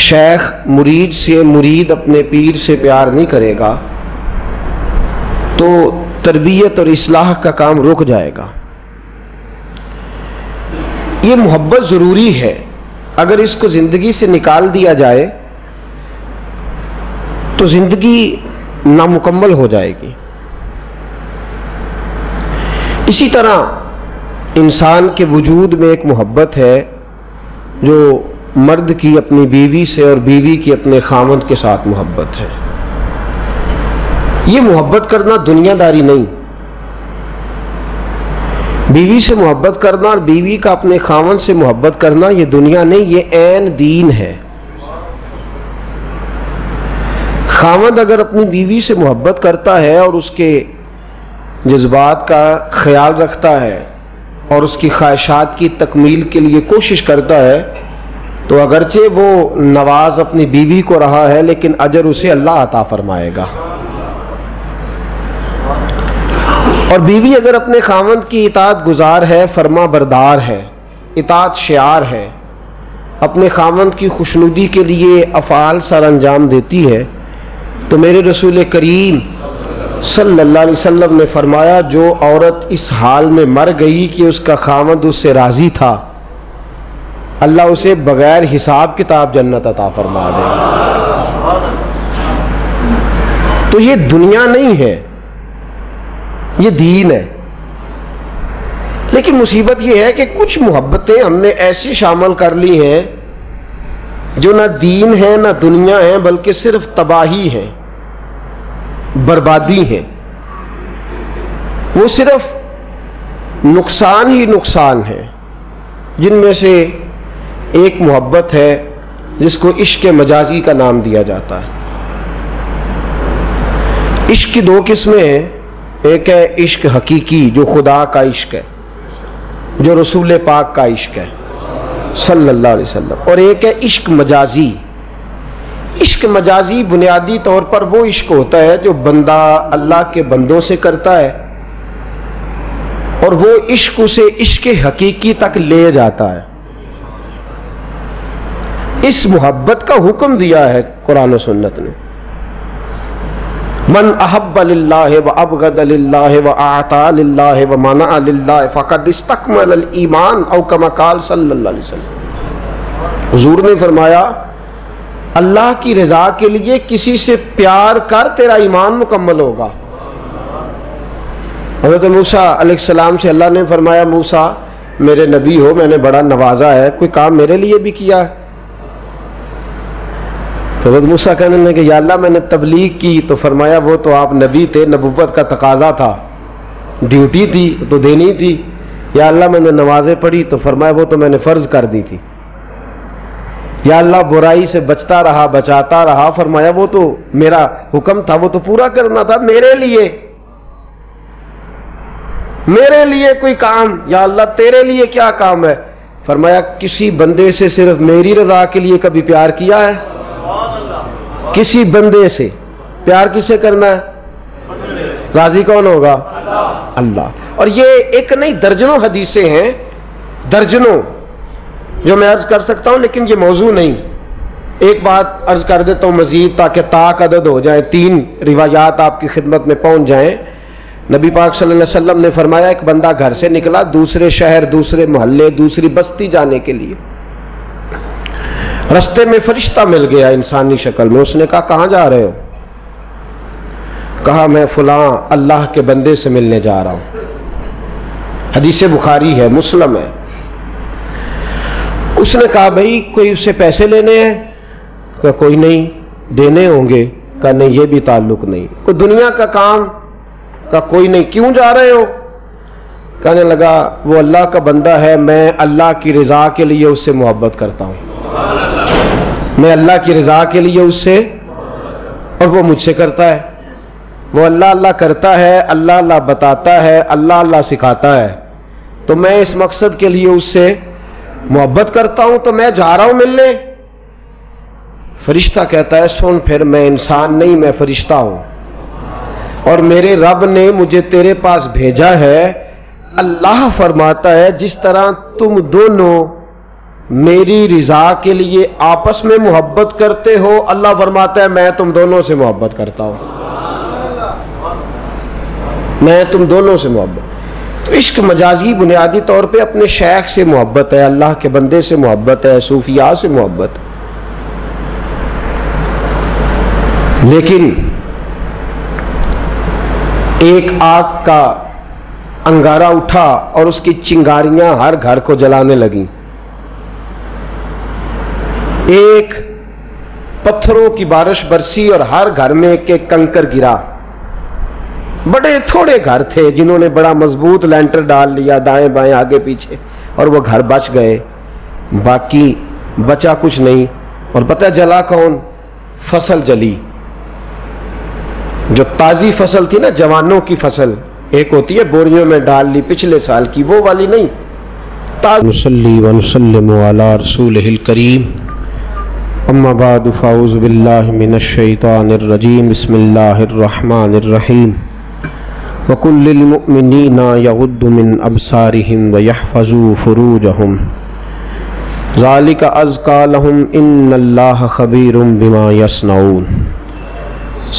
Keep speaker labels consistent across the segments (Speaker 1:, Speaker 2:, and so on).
Speaker 1: شیخ مرید سے، مرید اپنے پیر سے پیار نہیں کرے گا تو تربیت اور اصلاح کا کام رک جائے گا۔ یہ محبت ضروری ہے، اگر اس کو زندگی سے نکال دیا جائے تو زندگی نامکمل ہو جائے گی۔ اسی طرح انسان کے وجود میں ایک محبت ہے جو مرد کی اپنی بیوی سے اور بیوی کی اپنے خاوند کے ساتھ محبت ہے۔ یہ محبت کرنا دنیا داری نہیں، بیوی سے محبت کرنا اور بیوی کا اپنے خاوند سے محبت کرنا یہ دنیا نہیں، یہ عین دین ہے۔ خاوند اگر اپنی بیوی سے محبت کرتا ہے اور اس کے جذبات کا خیال رکھتا ہے اور اس کی خواہشات کی تکمیل کے لیے کوشش کرتا ہے تو اگرچہ وہ نواز اپنی بیوی کو رہا ہے لیکن اجر اسے اللہ عطا فرمائے گا۔ اور بیوی اگر اپنے خاوند کی اطاعت گزار ہے، فرما بردار ہے، اطاعت شعار ہے، اپنے خاوند کی خوشنودی کے لیے افعال سر انجام دیتی ہے تو میرے رسول کریم صلی اللہ علیہ وسلم نے فرمایا جو عورت اس حال میں مر گئی کہ اس کا خاوند اس سے راضی تھا، اللہ اسے بغیر حساب کتاب جنت عطا فرما دے۔ تو یہ دنیا نہیں ہے، یہ دین ہے۔ لیکن مصیبت یہ ہے کہ کچھ محبتیں ہم نے ایسی شامل کر لی ہیں جو نہ دین ہے نہ دنیا ہے، بلکہ صرف تباہی ہے، بربادی ہے، وہ صرف نقصان ہی نقصان ہے۔ جن میں سے ایک محبت ہے جس کو عشق مجازی کا نام دیا جاتا ہے۔ عشق کی دو قسمیں ہیں، ایک ہے عشق حقیقی جو خدا کا عشق ہے، جو رسول پاک کا عشق ہے صلی اللہ علیہ وسلم، اور ایک ہے عشق مجازی۔ عشق مجازی بنیادی طور پر وہ عشق ہوتا ہے جو بندہ اللہ کے بندوں سے کرتا ہے اور وہ عشق اسے عشق حقیقی تک لے جاتا ہے۔ اس محبت کا حکم دیا ہے قرآن و سنت نے، من احب للہ وابغض للہ واعطى للہ ومنع للہ فقد استکمل الایمان او کما قال صلی اللہ علیہ وسلم۔ حضور نے فرمایا اللہ کی رضا کے لیے کسی سے پیار کر، تیرا ایمان مکمل ہوگا۔ حضرت موسیٰ علیہ السلام سے اللہ نے فرمایا موسیٰ میرے نبی ہو، میں نے بڑا نوازا ہے، کوئی کام میرے لیے بھی کیا ہے؟ تو حضرت موسیٰ کہنے لگے کہ یا اللہ میں نے تبلیغ کی، تو فرمایا وہ تو آپ نبی تھے، نبوت کا تقاضا تھا، ڈیوٹی تھی تو دینی تھی۔ یا اللہ میں نے نمازیں پڑھی، تو فرمایا وہ تو میں نے فرض کر دی تھی۔ یا اللہ برائی سے بچتا رہا، بچاتا رہا، فرمایا وہ تو میرا حکم تھا، وہ تو پورا کرنا تھا میرے لیے کوئی کام، یا اللہ تیرے لیے کیا کام ہے؟ فرمایا کسی بندے سے صرف میری رضا کے لیے کبھی پیار کیا ہے؟ کسی بندے سے پیار کسے کرنا ہے؟ راضی کون ہوگا؟ اللہ۔ اور یہ ایک نہیں درجنوں حدیثیں ہیں، درجنوں، جو میں عرض کر سکتا ہوں لیکن یہ موضوع نہیں۔ ایک بات عرض کر دیتا ہوں مزید تاکہ طاق عدد ہو جائیں، 3 روایات آپ کی خدمت میں پہنچ جائیں۔ نبی پاک صلی اللہ علیہ وسلم نے فرمایا ایک بندہ گھر سے نکلا دوسرے شہر، دوسرے محلے، دوسری بستی جانے کے لیے، رستے میں فرشتہ مل گیا انسانی شکل میں۔ اس نے کہا کہاں جا رہے ہو؟ کہا میں فلاں اللہ کے بندے سے ملنے جا رہا ہوں۔ حدیث بخاری ہے، مسلم ہے۔ اس نے کہا بھائی کوئی اس سے پیسے لینے ہیں؟ کہا کوئی نہیں، دینے ہوں گے؟ کہا نہیں یہ بھی تعلق نہیں۔ کوئی دنیا کا کام؟ کہا کوئی نہیں۔ کیوں جا رہے ہو؟ کہنے لگا وہ اللہ کا بندہ ہے، میں اللہ کی رضا کے لیے اس سے محبت کرتا ہوں، میں اللہ کی رضا کے لیے اس سے، اور وہ مجھ سے کرتا ہے۔ وہ اللہ اللہ کرتا ہے، اللہ اللہ بتاتا ہے، اللہ اللہ سکھاتا ہے، تو میں اس مقصد کے لیے اس سے محبت کرتا ہوں، تو میں جا رہا ہوں ملنے۔ فرشتہ کہتا ہے سن پھر میں انسان نہیں، میں فرشتہ ہوں، اور میرے رب نے مجھے تیرے پاس بھیجا ہے۔ اللہ فرماتا ہے جس طرح تم دونوں میری رضا کے لیے آپس میں محبت کرتے ہو، اللہ فرماتا ہے میں تم دونوں سے محبت کرتا ہوں، میں تم دونوں سے محبت۔ تو عشق مجازی بنیادی طور پہ اپنے شیخ سے محبت ہے، اللہ کے بندے سے محبت ہے، صوفیاء سے محبت ہے۔ لیکن ایک آگ کا انگارہ اٹھا اور اس کی چنگاریاں ہر گھر کو جلانے لگیں، ایک پتھروں کی بارش برسی اور ہر گھر میں ایک ایک کنکر گرا۔ بڑے تھوڑے گھر تھے جنہوں نے بڑا مضبوط لینٹر ڈال لیا دائیں بائیں آگے پیچھے، اور وہ گھر بچ گئے، باقی بچا کچھ نہیں۔ اور پتہ جلا کون؟ فصل جلی، جو تازی فصل تھی نا، جوانوں کی فصل، ایک ہوتی ہے بوریوں میں ڈال لی پچھلے سال کی، وہ والی نہیں، نصلی ونسلم علی رسولہ الکریم، اما بعد فاعوذ باللہ من الشیطان الرجیم، بسم اللہ الرحمن الرحیم، وقل للمؤمنین یغضوا من ابصارہم ویحفظوا فروجہم ذالک ازکی لہم ان اللہ خبیر بما یصنعون۔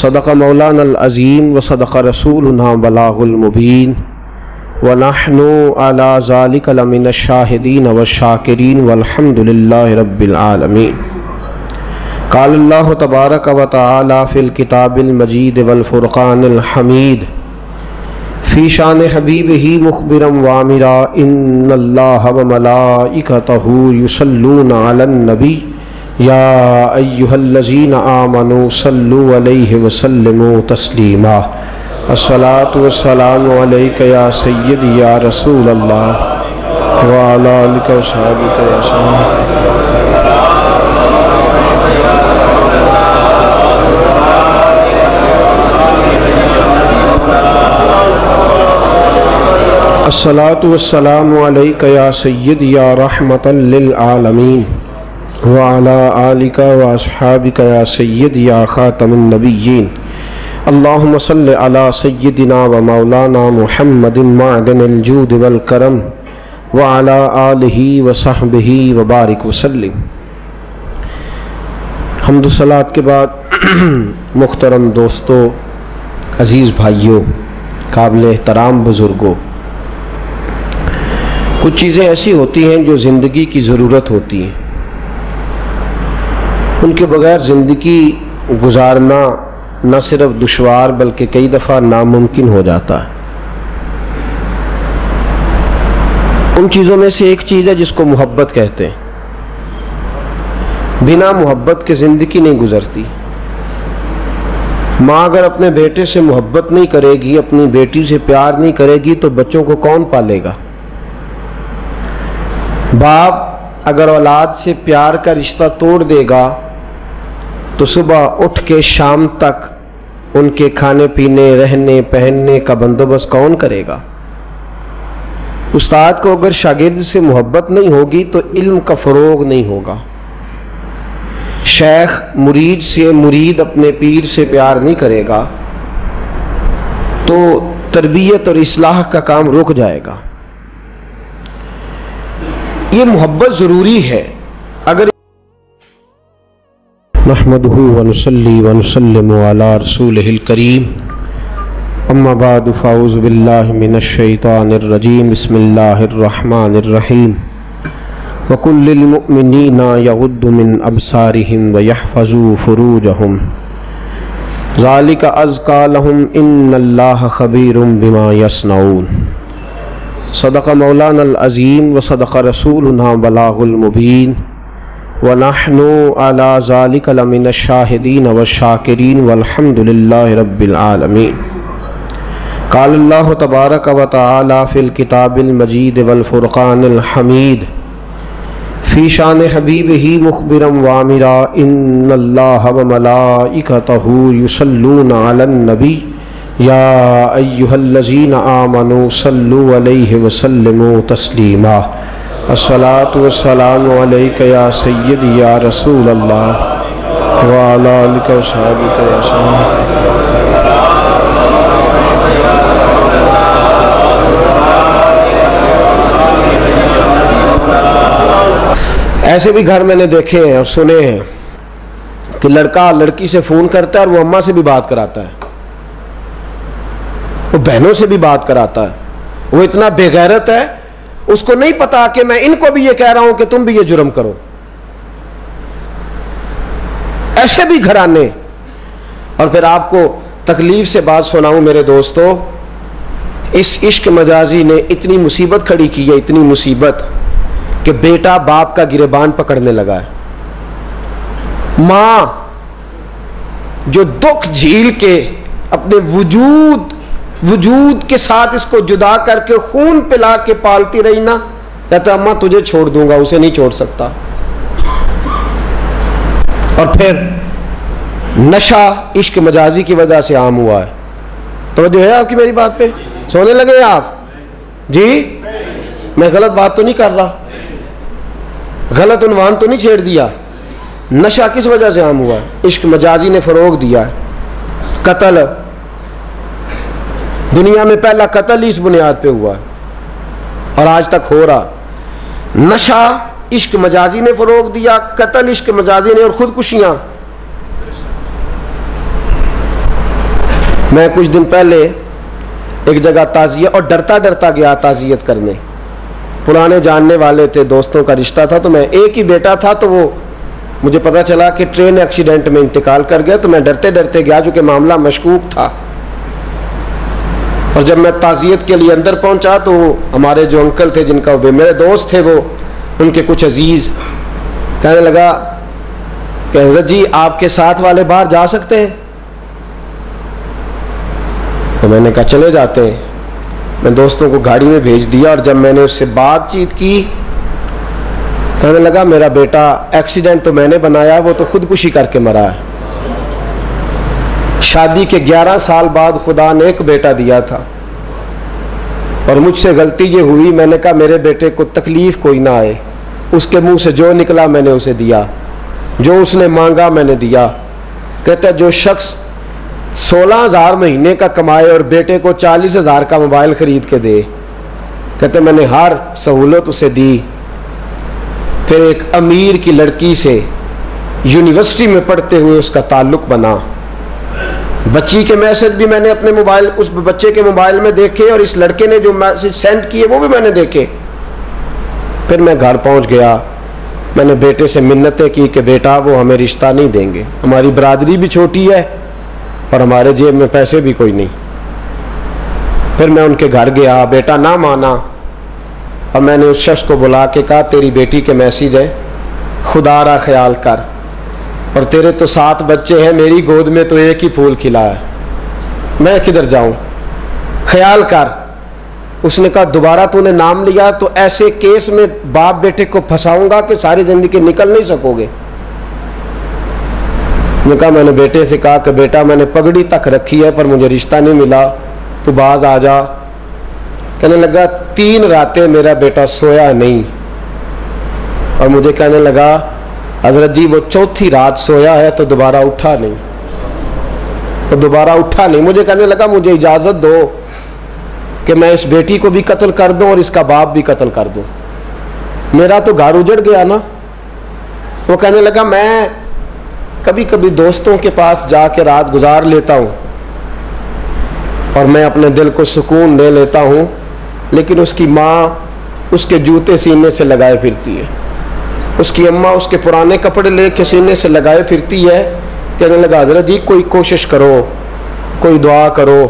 Speaker 1: صدق مولانا العظیم وصدق رسولنا بلاغ المبین، ونحن علی ذالک لمن الشاہدین والشاکرین والحمد للہ رب العالمین۔ قال اللہ تبارک و تعالی فی الکتاب المجید والفرقان الحمید فی شان حبیبہ مخبرا وامرا ان اللہ وملائکتہ یصلون علی النبی یا ایہا الذین آمنوا صلوا علیہ وسلموا تسلیما۔ الصلاۃ والسلام علیک یا سیدی یا رسول اللہ وعلی آلک وصحبہ یا سیدی۔ الصلاۃ والسلام علیک یا سیدی یا رحمۃ للعالمین وعلی آلک واصحابک یا سیدی یا خاتم النبیین۔ اللہم صل علی سیدنا و مولانا محمد معدن الجود والکرم وعلی آلہ وصحبہ وبارک وسلم۔ حمد و صلوات کے بعد محترم دوستو، عزیز بھائیوں، قابل احترام بزرگوں، کچھ چیزیں ایسی ہوتی ہیں جو زندگی کی ضرورت ہوتی ہیں، ان کے بغیر زندگی گزارنا نہ صرف دشوار بلکہ کئی دفعہ ناممکن ہو جاتا ہے۔ ان چیزوں میں سے ایک چیز ہے جس کو محبت کہتے ہیں۔ بنا محبت کے زندگی نہیں گزرتی۔ ماں اگر اپنے بیٹے سے محبت نہیں کرے گی، اپنی بیٹی سے پیار نہیں کرے گی تو بچوں کو کون پالے گا؟ باپ اگر اولاد سے پیار کا رشتہ توڑ دے گا تو صبح اٹھ کے شام تک ان کے کھانے پینے رہنے پہننے کا بندوبست کون کرے گا؟ استاد کو اگر شاگرد سے محبت نہیں ہوگی تو علم کا فروغ نہیں ہوگا۔ شیخ مرید سے، مرید اپنے پیر سے پیار نہیں کرے گا تو تربیت اور اصلاح کا کام رک جائے گا۔ یہ محبت ضروری ہے۔ اگر نحمدہ ونصلی ونسلم علی رسولہ الکریم، اما بعد فاعوذ باللہ من الشیطان الرجیم، بسم اللہ الرحمن الرحیم، وقل للمؤمنین یغضوا من ابصارہم ویحفظوا فروجہم ذالک ازکی لہم ان اللہ خبیر بما یصنعون۔ صدق مولانا العظیم وصدق رسولنا بلاغ المبین، ونحن علی ذالک لمن الشاہدین والشاکرین والحمد للہ رب العالمین۔ قال اللہ تبارک و تعالی فی الکتاب المجید والفرقان الحمید فی شان حبیبہ مخبرا وامرا ان اللہ وملائکتہ یصلون علی النبی یا ایہا الذین آمنوا صلوا علیہ وسلموا تسلیما۔ الصلاۃ والسلام علیک یا سیدی یا رسول اللہ وعلی آلک وصحبہ یا سیدی۔ ایسے بھی گھر میں نے دیکھے ہیں اور سنے ہیں کہ لڑکا لڑکی سے فون کرتا ہے اور وہ اماں سے بھی بات کراتا ہے، وہ بہنوں سے بھی بات کراتا ہے، وہ اتنا بے غیرت ہے، اس کو نہیں پتا کہ میں ان کو بھی یہ کہہ رہا ہوں کہ تم بھی یہ جرم کرو۔ ایسے بھی گھرانے۔ اور پھر آپ کو تکلیف سے بات سناؤں میرے دوستو، اس عشق مجازی نے اتنی مصیبت کھڑی کی ہے، اتنی مصیبت کہ بیٹا باپ کا گریبان پکڑنے لگا ہے۔ ماں جو دکھ جھیل کے اپنے وجود کے ساتھ اس کو جدا کر کے خون پلا کے پالتی رہی نا، کہتا اماں تجھے چھوڑ دوں گا، اسے نہیں چھوڑ سکتا۔ اور پھر نشہ عشق مجازی کی وجہ سے عام ہوا ہے۔ توجہ ہے آپ کی میری بات پہ؟ سونے لگے آپ؟ جی میں غلط بات تو نہیں کر رہا، غلط عنوان تو نہیں چھیڑ دیا؟ نشہ کس وجہ سے عام ہوا ہے؟ عشق مجازی نے فروغ دیا ہے۔ قتل، دنیا میں پہلا قتل ہی اس بنیاد پہ ہوا ہے اور آج تک ہو رہا۔ نشہ عشق مجازی نے فروغ دیا، قتل عشق مجازی نے، اور خودکشیاں۔ میں کچھ دن پہلے ایک جگہ تعزیت، اور ڈرتا ڈرتا گیا تعزیت کرنے، پرانے جاننے والے تھے، دوستوں کا رشتہ تھا، تو میں ایک ہی بیٹا تھا، تو وہ مجھے پتا چلا کہ ٹرین ایکسیڈنٹ میں انتقال کر گیا، تو میں ڈرتے ڈرتے گیا چونکہ معاملہ مشکوک تھا۔ اور جب میں تعزیت کے لیے اندر پہنچا تو ہمارے جو انکل تھے، جن کا میرے دوست تھے، وہ ان کے کچھ عزیز، کہنے لگا کہ حضرت جی آپ کے ساتھ والے باہر جا سکتے ہیں؟ تو میں نے کہا چلے جاتے ہیں۔ میں دوستوں کو گاڑی میں بھیج دیا، اور جب میں نے اس سے بات چیت کی، کہنے لگا میرا بیٹا ایکسیڈنٹ تو میں نے بنایا، وہ تو خودکشی کر کے مرا ہے۔ شادی کے 11 سال بعد خدا نے ایک بیٹا دیا تھا، اور مجھ سے غلطی یہ ہوئی، میں نے کہا میرے بیٹے کو تکلیف کوئی نہ آئے، اس کے منہ سے جو نکلا میں نے اسے دیا، جو اس نے مانگا میں نے دیا۔ کہتا ہے جو شخص 16,000 مہینے کا کمائے اور بیٹے کو 40,000 کا موبائل خرید کے دے، کہتے میں نے ہر سہولت اسے دی۔ پھر ایک امیر کی لڑکی سے یونیورسٹی میں پڑھتے ہوئے اس کا تعلق بنا، بچی کے میسج بھی میں نے اپنے موبائل، اس بچے کے موبائل میں دیکھے، اور اس لڑکے نے جو میسج سینڈ کیے وہ بھی میں نے دیکھے۔ پھر میں گھر پہنچ گیا، میں نے بیٹے سے منتیں کی کہ بیٹا وہ ہمیں رشتہ نہیں دیں گے، ہماری برادری بھی چھوٹی ہے اور ہمارے جیب میں پیسے بھی کوئی نہیں۔ پھر میں ان کے گھر گیا، بیٹا نہ مانا، اور میں نے اس شخص کو بلا کے کہا تیری بیٹی کے میسج ہے، خدا را خیال کر، اور تیرے تو 7 بچے ہیں، میری گود میں تو ایک ہی پھول کھلا ہے، میں کدھر جاؤں، خیال کر۔ اس نے کہا دوبارہ تو نے نام لیا تو ایسے کیس میں باپ بیٹے کو پھنساؤں گا کہ ساری زندگی نکل نہیں سکو گے۔ میں کہا میں نے بیٹے سے کہا کہ بیٹا میں نے پگڑی تک رکھی ہے پر مجھے رشتہ نہیں ملا، تو باز آ جا۔ کہنے لگا 3 راتیں میرا بیٹا سویا نہیں، اور مجھے کہنے لگا حضرت جی وہ 4تھی رات سویا ہے تو دوبارہ اٹھا نہیں، تو دوبارہ اٹھا نہیں۔ مجھے کہنے لگا مجھے اجازت دو کہ میں اس بیٹی کو بھی قتل کر دوں اور اس کا باپ بھی قتل کر دوں، میرا تو گھر اجڑ گیا نا۔ وہ کہنے لگا میں کبھی کبھی دوستوں کے پاس جا کے رات گزار لیتا ہوں اور میں اپنے دل کو سکون دے لیتا ہوں، لیکن اس کی ماں اس کے جوتے سینے سے لگائے پھرتی ہے، اس کی اماں اس کے پرانے کپڑے لے کے سینے سے لگائے پھرتی ہے۔ کہنے لگا حضرت جی کوئی کوشش کرو، کوئی دعا کرو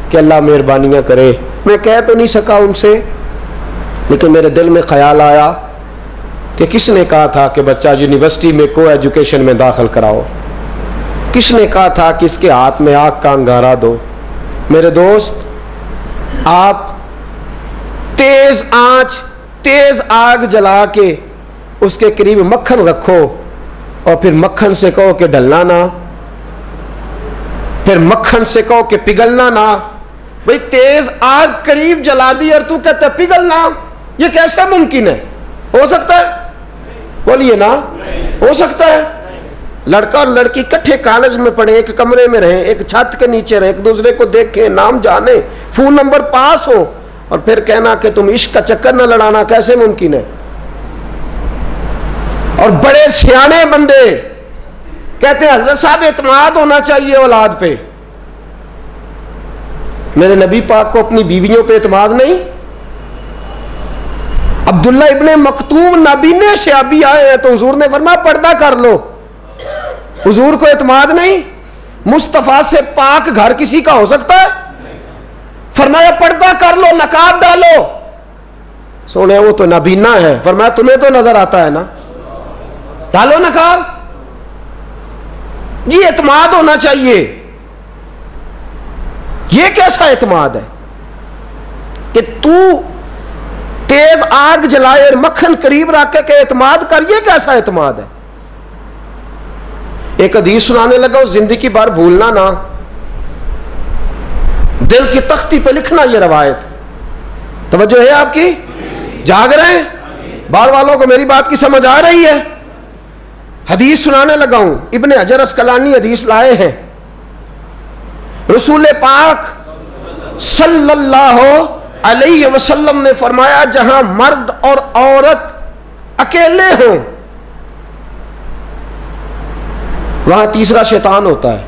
Speaker 1: کہ اللہ مہربانیاں کرے۔ میں کہہ تو نہیں سکا ان سے، لیکن میرے دل میں خیال آیا کہ کس نے کہا تھا کہ بچہ یونیورسٹی میں کو ایجوکیشن میں داخل کراؤ، کس نے کہا تھا کہ اس کے ہاتھ میں آگ کا انگارہ دو۔ میرے دوست آپ تیز آنچ، تیز آگ جلا کے اس کے قریب مکھن رکھو اور پھر مکھن سے کہو کہ ڈلنا نہ، پھر مکھن سے کہو کہ پگھلنا نہ۔ بھئی تیز آگ قریب جلا دی اور تو کہتا ہے پگھلنا، یہ کیسے ممکن ہے؟ ہو سکتا ہے؟ بولیے نا، ہو سکتا ہے؟ لڑکا اور لڑکی کٹھے کالج میں پڑھیں، ایک کمرے میں رہیں، ایک چھت کے نیچے رہیں، ایک دوسرے کو دیکھیں، نام جانیں، فون نمبر پاس ہو، اور پھر کہنا کہ تم عشق کا چکر نہ لڑانا، کیسے ممکن ہے؟ اور بڑے سیانے بندے کہتے ہیں حضرت صاحب اعتماد ہونا چاہیے اولاد پہ. میرے نبی پاک کو اپنی بیویوں پہ اعتماد نہیں؟ عبداللہ ابن مکتوم نابینے سے ابھی آئے ہیں تو حضور نے فرمایا پردہ کر لو. حضور کو اعتماد نہیں؟ مصطفیٰ سے پاک گھر کسی کا ہو سکتا ہے؟ فرمایا پردہ کر لو، نقاب ڈالو. سونے وہ تو نابینا ہے. فرمایا تمہیں تو نظر آتا ہے نا، ڈالو نقاب. یہ اعتماد ہونا چاہیے. یہ کیسا اعتماد ہے کہ تو تیز آگ جلائے اور مکھن قریب رکھ کے اعتماد کر؟ یہ کیسا اعتماد ہے؟ ایک حدیث سنانے لگا، زندگی بھر بھولنا نہ، دل کی تختی پہ لکھنا یہ روایت. توجہ ہے آپ کی؟ جاگ رہے ہیں؟ بار والوں کو میری بات کی سمجھ آ رہی ہے؟ حدیث سنانے لگا ہوں. ابن حجر اسقلانی حدیث لائے ہیں. رسول پاک صلی اللہ علیہ وسلم نے فرمایا جہاں مرد اور عورت اکیلے ہوں وہاں تیسرا شیطان ہوتا ہے.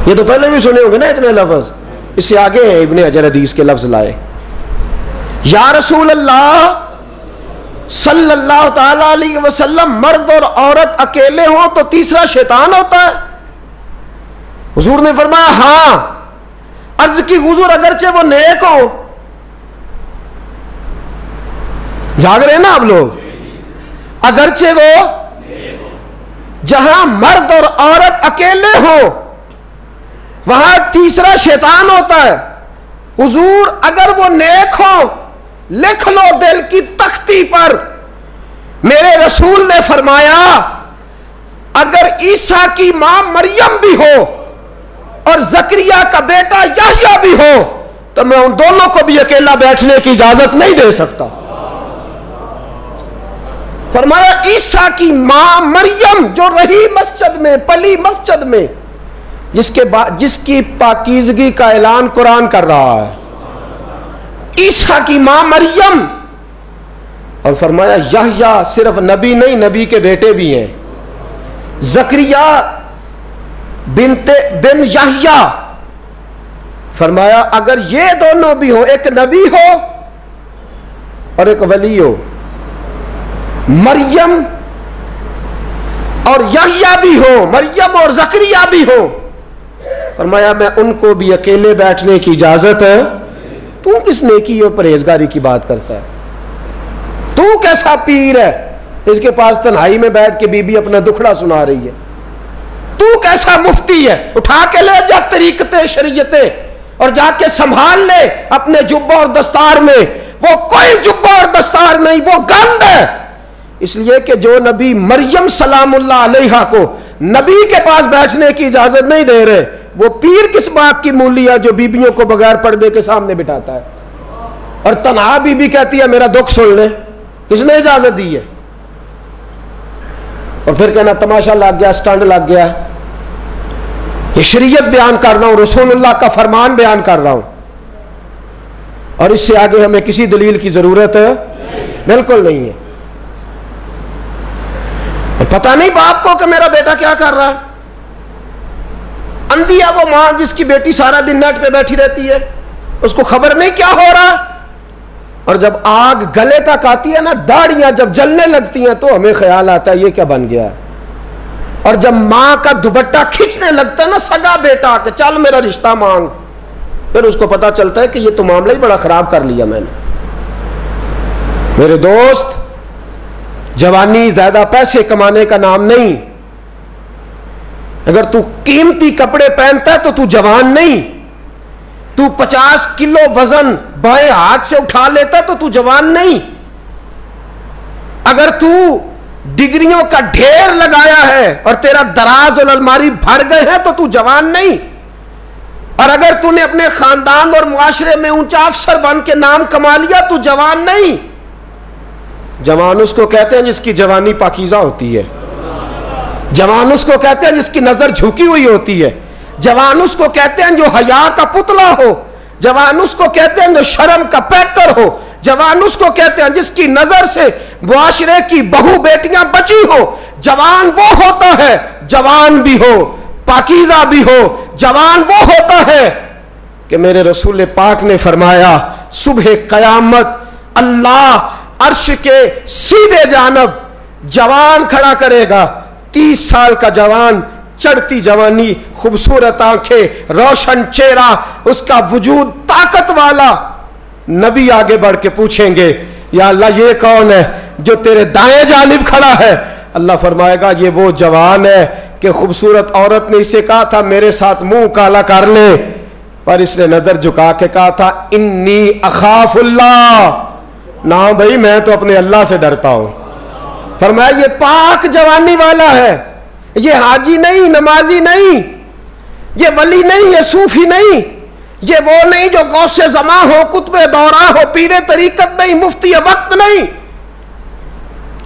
Speaker 1: یہ تو پہلے بھی سنے ہوں گے نا اتنے لفظ. اس سے آگے ہیں ابن حجر حدیث کے لفظ لائے. یا رسول اللہ صلی اللہ تعالی علیہ وسلم مرد اور عورت اکیلے ہوں تو تیسرا شیطان ہوتا ہے؟ حضور نے فرمایا ہاں. عرض کی حضور اگرچہ وہ نیک ہو. جاگ رہے نا آپ لوگ؟ اگرچہ وہ جہاں مرد اور عورت اکیلے ہوں وہاں تیسرا شیطان ہوتا ہے. حضور اگر وہ نیک ہو لکھ لو دل کی تختی پر. میرے رسول نے فرمایا اگر عیسیٰ کی ماں مریم بھی ہو اور زکریا کا بیٹا یحییٰ بھی ہو تو میں ان دونوں کو بھی اکیلا بیٹھنے کی اجازت نہیں دے سکتا. فرمایا عیسیٰ کی ماں مریم جو رہی مسجد میں، پلی مسجد میں، جس کی پاکیزگی کا اعلان قرآن کر رہا ہے، عیسیٰ کی ماں مریم. اور فرمایا یحییٰ صرف نبی نہیں، نبی کے بیٹے بھی ہیں. زکریا بن یحییٰ. فرمایا اگر یہ دونوں بھی ہو، ایک نبی ہو اور ایک ولی ہو، مریم اور یحییٰ بھی ہو، مریم اور زکریا بھی ہو، فرمایا میں ان کو بھی اکیلے بیٹھنے کی اجازت ہے. تو کس نیکی اور پرہیزگاری کی بات کرتا ہے؟ تو کیسا پیر ہے اس کے پاس تنہائی میں بیٹھ کے بی بی اپنا دکھڑا سنا رہی ہے؟ تو کیسا مفتی ہے؟ اٹھا کے لے جا طریقتیں شریعتیں اور جا کے سنبھال لے اپنے جبہ اور دستار میں. وہ کوئی جبہ اور دستار نہیں، وہ گند ہے. اس لیے کہ جو نبی مریم سلام اللہ علیہا کو نبی کے پاس بیٹھنے کی اجازت نہیں دے رہے، وہ پیر کس بات کی مولی ہے جو بیبیوں کو بغیر پردے کے سامنے بٹھاتا ہے اور تنہا بی بی کہتی ہے میرا دکھ سن لے؟ کس نے اجازت دی ہے؟ اور پھر کہنا تماشا لگ گیا، سٹنڈ لگ گیا. یہ شریعت بیان کر رہا ہوں، رسول اللہ کا فرمان بیان کر رہا ہوں، اور اس سے آگے ہمیں کسی دلیل کی ضرورت بالکل نہیں ہے. پتہ نہیں باپ کو کہ میرا بیٹا کیا کر رہا ہے. اندھی ہے وہ ماں جس کی بیٹی سارا دن نیٹ پہ بیٹھی رہتی ہے، اس کو خبر نہیں کیا ہو رہا. اور جب آگ گلے تک آتی ہے نا، داڑیاں جب جلنے لگتی ہیں تو ہمیں خیال آتا ہے یہ کیا بن گیا. اور جب ماں کا دوپٹہ کھینچنے لگتا ہے نا سگا بیٹا کہ چل میرا رشتہ مانگ، پھر اس کو پتا چلتا ہے کہ یہ تو معاملہ ہی بڑا خراب کر لیا میں نے. میرے دوست، جوانی زیادہ پیسے کمانے کا نام نہیں. اگر تو قیمتی کپڑے پہنتا ہے تو تو جوان نہیں. تو 50 کلو وزن بائیں ہاتھ سے اٹھا لیتا ہے تو تو جوان نہیں. اگر تو ڈگریوں کا ڈھیر لگایا ہے اور تیرا دراز اور الماری بھر گئے ہیں تو تو جوان نہیں. اور اگر تو نے اپنے خاندان اور معاشرے میں اونچا افسر بن کے نام کما لیا تو جوان نہیں. جوان اس کو کہتے ہیں جس کی جوانی پاکیزہ ہوتی ہے. جوان اس کو کہتے ہیں جس کی نظر جھکی ہوئی ہوتی ہے. جوان اس کو کہتے ہیں جو حیا کا پتلا ہو. جوان اس کو کہتے ہیں جو شرم کا پیکر ہو. جوان اس کو کہتے ہیں جس کی نظر سے معاشرے کی بہو بیٹیاں بچی ہو. جوان وہ ہوتا ہے جوان بھی ہو پاکیزہ بھی ہو. جوان وہ ہوتا ہے کہ میرے رسول پاک نے فرمایا صبح قیامت اللہ عرش کے سیدھے جانب جوان کھڑا کرے گا. 30 سال کا جوان, چڑھتی جوانی, خوبصورت آنکھیں, روشن چہرہ, اس کا وجود طاقت والا. نبی آگے بڑھ کے پوچھیں گے یا اللہ یہ کون ہے جو تیرے دائیں جانب کھڑا ہے؟ اللہ فرمائے گا یہ وہ جوان ہے کہ خوبصورت عورت نے اسے کہا تھا میرے ساتھ منہ کالا کر لے, پر اس نے نظر جھکا کے کہا تھا انی اخاف اللہ. نہ بھائی میں تو اپنے اللہ سے ڈرتا ہوں. فرمایا یہ پاک جوانی والا ہے, یہ حاجی نہیں, نمازی نہیں, یہ ولی نہیں, یہ صوفی نہیں, یہ وہ نہیں جو غوث زماں ہو, قطب دورہ ہو, پیر طریقت نہیں, مفتی وقت نہیں.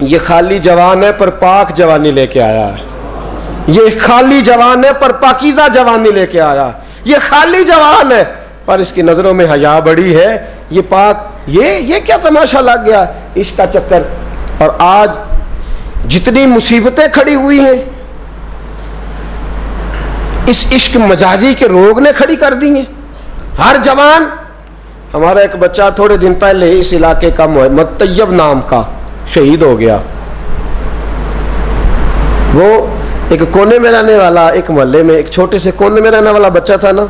Speaker 1: یہ خالی جوان ہے پر پاک جوانی لے کے آیا ہے. یہ خالی جوان ہے پر پاکیزہ جوانی لے کے آیا. یہ خالی جوان ہے پر اس کی نظروں میں حیا بڑی ہے. یہ پاک, یہ کیا تماشا لگ گیا عشق کا چکر. اور آج جتنی مصیبتیں کھڑی ہوئی ہیں اس عشق مجازی کے روگ نے کھڑی کر دی ہیں. ہر جوان, ہمارا ایک بچہ تھوڑے دن پہلے اس علاقے کا محمد طیب نام کا شہید ہو گیا. وہ ایک کونے میں رہنے والا, ایک محلے میں ایک چھوٹے سے کونے میں رہنے والا بچہ تھا نا.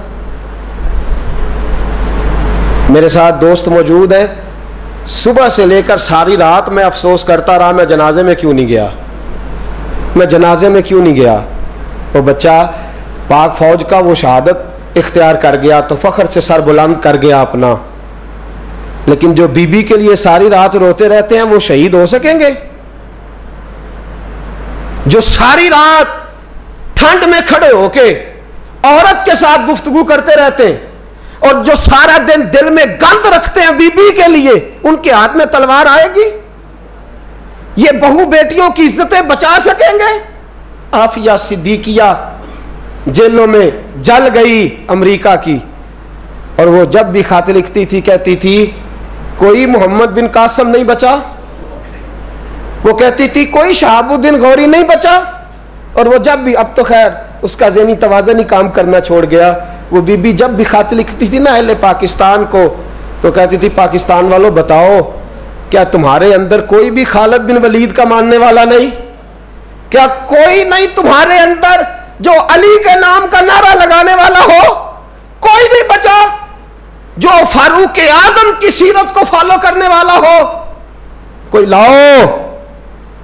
Speaker 1: میرے ساتھ دوست موجود ہیں. صبح سے لے کر ساری رات میں افسوس کرتا رہا میں جنازے میں کیوں نہیں گیا, میں جنازے میں کیوں نہیں گیا. وہ بچہ پاک فوج کا وہ شہادت اختیار کر گیا تو فخر سے سر بلند کر گیا اپنا. لیکن جو بی بی کے لیے ساری رات روتے رہتے ہیں وہ شہید ہو سکیں گے؟ جو ساری رات ٹھنڈ میں کھڑے ہو کے عورت کے ساتھ گفتگو کرتے رہتے ہیں اور جو سارا دن دل میں گند رکھتے ہیں بی بی کے لیے, ان کے ہاتھ میں تلوار آئے گی؟ یہ بہو بیٹیوں کی عزتیں بچا سکیں گے؟ آفیہ صدیقیہ جیلوں میں جل گئی امریکہ کی, اور وہ جب بھی خط لکھتی تھی کہتی تھی کوئی محمد بن قاسم نہیں بچا, وہ کہتی تھی کوئی شہاب الدین غوری نہیں بچا. اور وہ جب بھی, اب تو خیر اس کا ذہنی توازن ہی کام کرنا چھوڑ گیا, وہ بی بی جب بھی خط لکھتی تھی نا اہل پاکستان کو تو کہتی تھی پاکستان والوں بتاؤ کیا تمہارے اندر کوئی بھی خالد بن ولید کا ماننے والا نہیں؟ کیا کوئی نہیں تمہارے اندر جو علی کے نام کا نعرہ لگانے والا ہو؟ کوئی نہیں بچا جو فاروق اعظم کی سیرت کو فالو کرنے والا ہو؟ کوئی لاؤ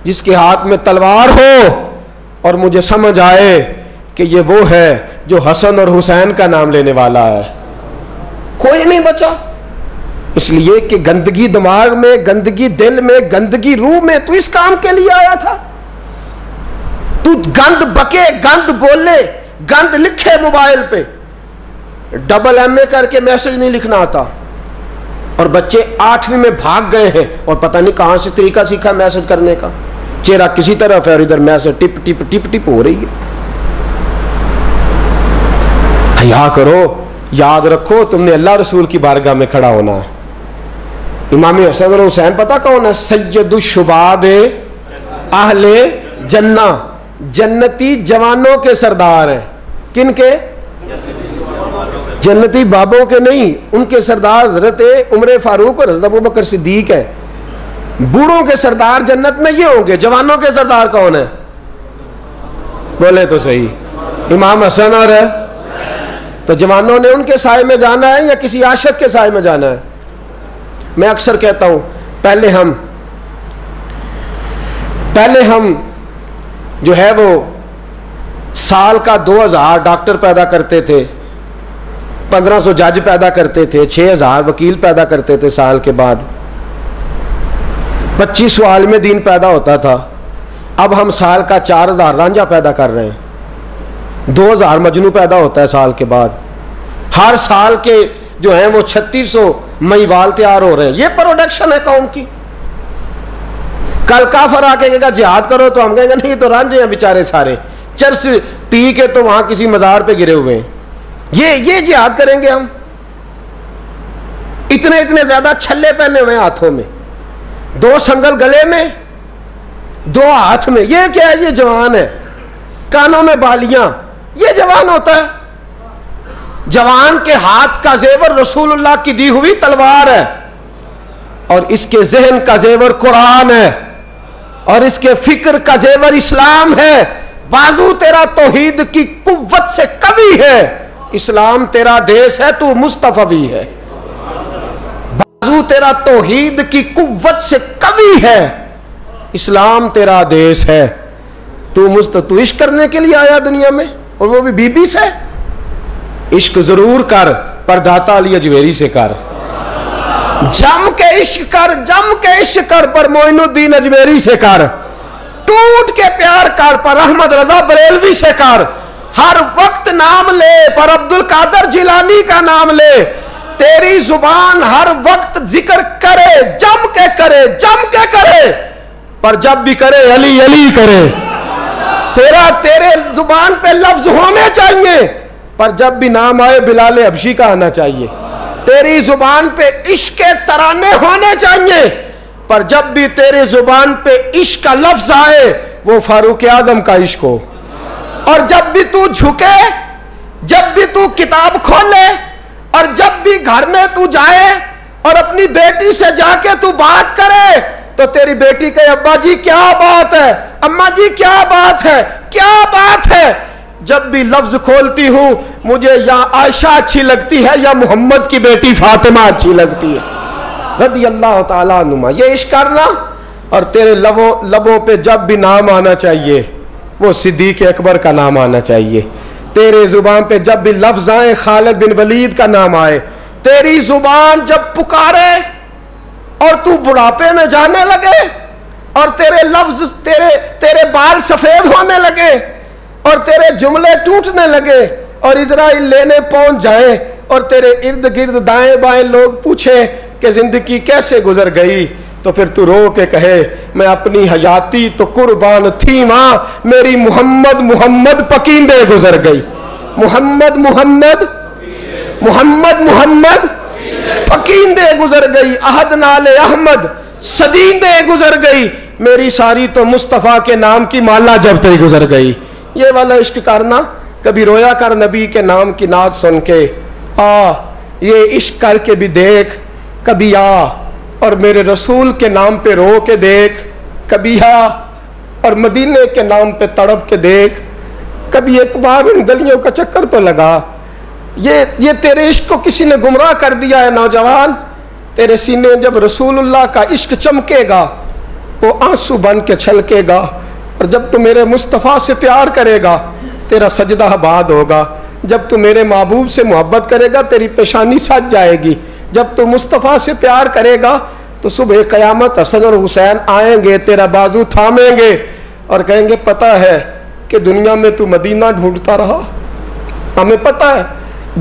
Speaker 1: جس کے ہاتھ میں تلوار ہو اور مجھے سمجھ آئے کہ یہ وہ ہے جو حسن اور حسین کا نام لینے والا ہے. کوئی نہیں بچا. اس لیے کہ گندگی دماغ میں, گندگی دل میں, گندگی روح میں. تو اس کام کے لیے آیا تھا. تو گند بکے, گند بولے, گند لکھے موبائل پہ, ڈبل ایم اے کر کے میسج نہیں لکھنا آتا. اور بچے 8ویں میں بھاگ گئے ہیں اور پتہ نہیں کہاں سے طریقہ سیکھا میسج کرنے کا. چہرہ کسی طرف ہے اور ادھر میسج ٹپ ٹپ ٹپ ٹپ ہو رہی ہے. حیا کرو, یاد رکھو تم نے اللہ رسول کی بارگاہ میں کھڑا ہونا ہے. امام حسن اور حسین پتہ کون ہے؟ سید الشباب اہل جنہ, جنتی جوانوں کے سردار ہیں. کن کے؟ جنتی بابوں کے نہیں, ان کے سردار حضرت عمر فاروق اور حضرت ابوبکر صدیق ہے. بوڑھوں کے سردار جنت میں یہ ہوں گے. جوانوں کے سردار کون ہیں؟ بولے تو صحیح. امام حسن اور ہے. تو جوانوں نے ان کے سائے میں جانا ہے یا کسی عاشق کے سائے میں جانا ہے؟ میں اکثر کہتا ہوں پہلے ہم جو ہے وہ سال کا 2000 ڈاکٹر پیدا کرتے تھے, 1500 جج پیدا کرتے تھے, 6000 وکیل پیدا کرتے تھے. سال کے بعد 2500 عالم دین پیدا ہوتا تھا. اب ہم سال کا 4000 رانجھا پیدا کر رہے ہیں, 2000 مجنو پیدا ہوتا ہے سال کے بعد. ہر سال کے جو ہیں وہ 3600 مہیوال تیار ہو رہے ہیں. یہ پروڈکشن ہے قوم کی. کل کافر آ کے کہے گا جہاد کرو تو ہم کہیں گے نہیں, تو رانجھے ہیں بیچارے سارے, چرس پی کے تو وہاں کسی مزار پہ گرے ہوئے ہیں. یہ جہاد کریں گے ہم. اتنے اتنے زیادہ چھلے پہنے ہوئے ہاتھوں میں، 2 سنگل گلے میں، 2 ہاتھ میں. یہ کیا ہے؟ یہ جوان ہے. کانوں میں بالیاں، یہ جوان ہوتا ہے؟ جوان کے ہاتھ کا زیور رسول اللہ کی دی ہوئی تلوار ہے، اور اس کے ذہن کا زیور قرآن ہے، اور اس کے فکر کا زیور اسلام ہے. بازو تیرا توحید کی قوت سے قوی ہے، اسلام تیرا دیس ہے، تو مصطفی ہے. بازو تیرا توحید کی قوت سے قوی ہے، اسلام تیرا دیس ہے. تو عشق کرنے کے لیے آیا دنیا میں، اور وہ بھی بی بی سے. عشق ضرور کر، پر داتا علی اجویری سے کر. جم کے عشق کر، جم کے عشق کر، پر معین الدین اجمیری سے کر. ٹوٹ کے پیار کر، پر احمد رضا بریلوی سے کر. ہر وقت نام لے، پر عبد القادر جیلانی کا نام لے. تیری زبان ہر وقت ذکر کرے، جم کے کرے، جم کے کرے، پر جب بھی کرے علی علی کرے. تیرے زبان پہ لفظ ہونے چاہیے، پر جب بھی نام آئے بلال حبشی کا آنا چاہیے. تیری زبان پہ عشق کے ترانے ہونے چاہیے، پر جب بھی تیرے زبان پہ عشق کا لفظ آئے وہ فاروق اعظم کا عشق ہو. اور جب بھی تو جھکے، جب بھی تو کتاب کھولے، اور جب بھی گھر میں تو جائے اور اپنی بیٹی سے جا کے تو بات کرے، تو تیری بیٹی کہے ابا جی کیا بات ہے، اماں جی کیا بات ہے، کیا بات ہے. جب بھی لفظ کھولتی ہوں مجھے یا عائشہ اچھی لگتی ہے یا محمد کی بیٹی فاطمہ اچھی لگتی ہے رضی اللہ تعالیٰ عنہما. یہ عشق کرنا. اور تیرے لبوں پہ جب بھی نام آنا چاہیے وہ صدیق اکبر کا نام آنا چاہیے. تیرے زبان پہ جب بھی لفظ آئے خالد بن ولید کا نام آئے. تیری زبان جب پکارے اور تو بڑھاپے میں جانے لگے، اور تیرے لفظ تیرے بال سفید ہونے لگے، اور تیرے جملے ٹوٹنے لگے، اور اسرائیل لینے پہنچ جائیں، اور تیرے ارد گرد دائیں بائیں لوگ پوچھیں کہ زندگی کیسے گزر گئی، تو پھر تو رو کے کہے میں اپنی حیاتی تو قربان تھی ماں، میری محمد محمد پکیندے گزر گئی. محمد محمد محمد محمد پکیندے گزر گئی. عہد نال احمد صدیندے گزر گئی، میری ساری تو مصطفیٰ کے نام کی مالا جبتے گزر گئی. یہ والا عشق کرنا. کبھی رویا کر نبی کے نام کی نعت سن کے، یہ عشق کر کے بھی دیکھ. کبھی اور میرے رسول کے نام پہ رو کے دیکھ. کبھی اور مدینے کے نام پہ تڑپ کے دیکھ. کبھی ایک بار ان گلیوں کا چکر تو لگا. یہ تیرے عشق کو کسی نے گمراہ کر دیا ہے نوجوان. تیرے سینے جب رسول اللہ کا عشق چمکے گا وہ آنسو بن کے چھلکے گا. اور جب تو میرے مصطفیٰ سے پیار کرے گا تیرا سجدہ آباد ہوگا. جب تو میرے محبوب سے محبت کرے گا تیری پیشانی سج جائے گی. جب تو مصطفیٰ سے پیار کرے گا تو صبح قیامت حسن اور حسین آئیں گے، تیرا بازو تھامیں گے اور کہیں گے پتہ ہے کہ دنیا میں تو مدینہ ڈھونڈتا رہا، ہمیں پتہ ہے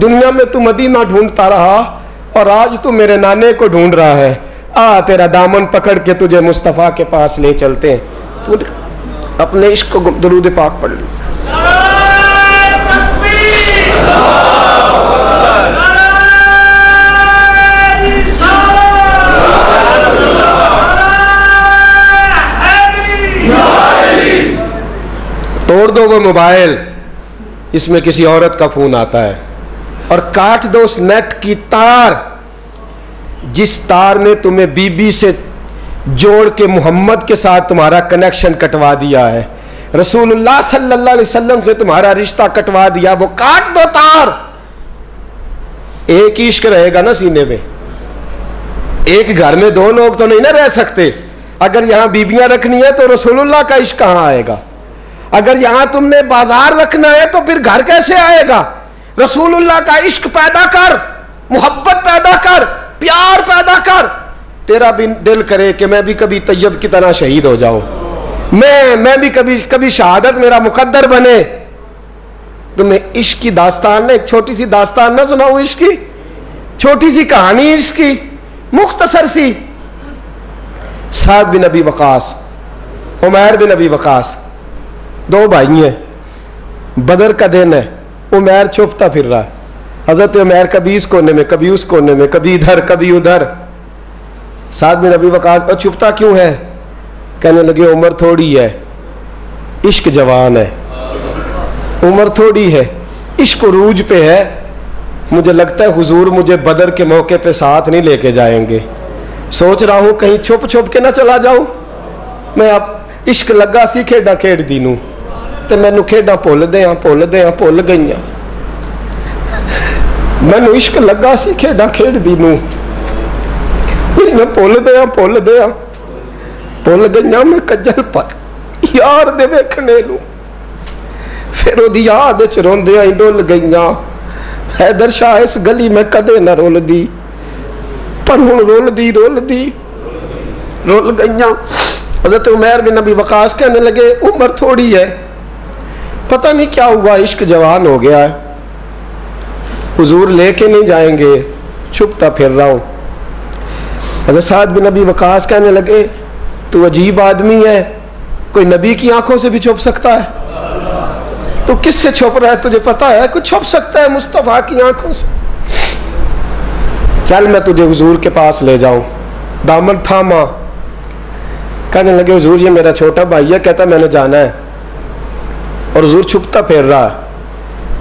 Speaker 1: دنیا میں تو مدینہ ڈھونڈتا رہا اور آج تو میرے نانے کو ڈھونڈ رہا ہے. تیرا دامن پکڑ کے تجھے مصطفیٰ کے پاس لے چلتے ہیں. اپنے عشق کو درود پاک پڑھ لیں. توڑ دو وہ موبائل، اس میں کسی عورت کا فون آتا ہے، اور کاٹ دو اس نیٹ کی تار جس تار نے تمہیں بی بی سے جوڑ کے محمد کے ساتھ تمہارا کنیکشن کٹوا دیا ہے، رسول اللہ صلی اللہ علیہ وسلم سے تمہارا رشتہ کٹوا دیا. وہ کاٹ دو تار. ایک عشق رہے گا نا سینے میں. ایک گھر میں 2 لوگ تو نہیں نہ رہ سکتے. اگر یہاں بیبیاں رکھنی ہے تو رسول اللہ کا عشق کہاں آئے گا؟ اگر یہاں تم نے بازار رکھنا ہے تو پھر گھر کیسے آئے گا؟ رسول اللہ کا عشق پیدا کر، محبت پیدا کر، پیار پیدا کر. تیرا بھی دل کرے کہ میں بھی کبھی طیب کی طرح شہید ہو جاؤں، میں بھی کبھی شہادت میرا مقدر بنے. تمہیں عشق کی داستان، ایک چھوٹی سی داستان نہ سناؤں عشق کی، چھوٹی سی کہانی عشق کی مختصر سی. سعد بن ابی وقاص، عمیر بن ابی وقاص 2 بھائی ہیں. بدر کا دن ہے، عمیر چھپتا پھر رہا ہے حضرت عمیر کبھی اس کونے میں کبھی اس کونے میں، کبھی ادھر کبھی ادھر. سعد بن ابی وقاص چھپتا کیوں ہے؟ کہنے لگے عمر تھوڑی ہے، عشق جوان ہے. عمر تھوڑی ہے، عشق عروج پہ ہے. مجھے لگتا ہے حضور مجھے بدر کے موقع پہ ساتھ نہیں لے کے جائیں گے. سوچ رہا ہوں کہیں چھپ چھپ کے نہ چلا جاؤں. میں اب عشق لگا سی کھیڈاں کھیڈ دی نوں تے مینوں کھیڈاں بھول گئیاں. مینوں عشق لگا سی کھیڈاں کھیڈ دی نوں میں بھول گئیاں. میں کجل پر یار دے ویکھنے نوں پھر او دی یاد وچ روندیاں ہی ڈول گئیاں. حیدر شاہ اس گلی میں کدے نہ رول دی پر ہن رول گئیاں. حضرت عمیر بن ابی وقاص کہنے لگے عمر تھوڑی ہے، پتہ نہیں کیا ہوا، عشق جوان ہو گیا ہے، حضور لے کے نہیں جائیں گے، چھپتا پھر رہا ہوں. حضرت سعد بن ابی وقاص کہنے لگے تو عجیب آدمی ہے، کوئی نبی کی آنکھوں سے بھی چھپ سکتا ہے؟ تو کس سے چھپ رہا ہے تجھے پتا ہے؟ کوئی چھپ سکتا ہے مصطفیٰ کی آنکھوں سے؟ چل میں تجھے حضور کے پاس لے جاؤں. دامن تھاما. کہنے لگے حضور یہ میرا چھوٹا بھائی ہے، کہتا میں نے جانا ہے، اور حضور چھپتا پھر رہا.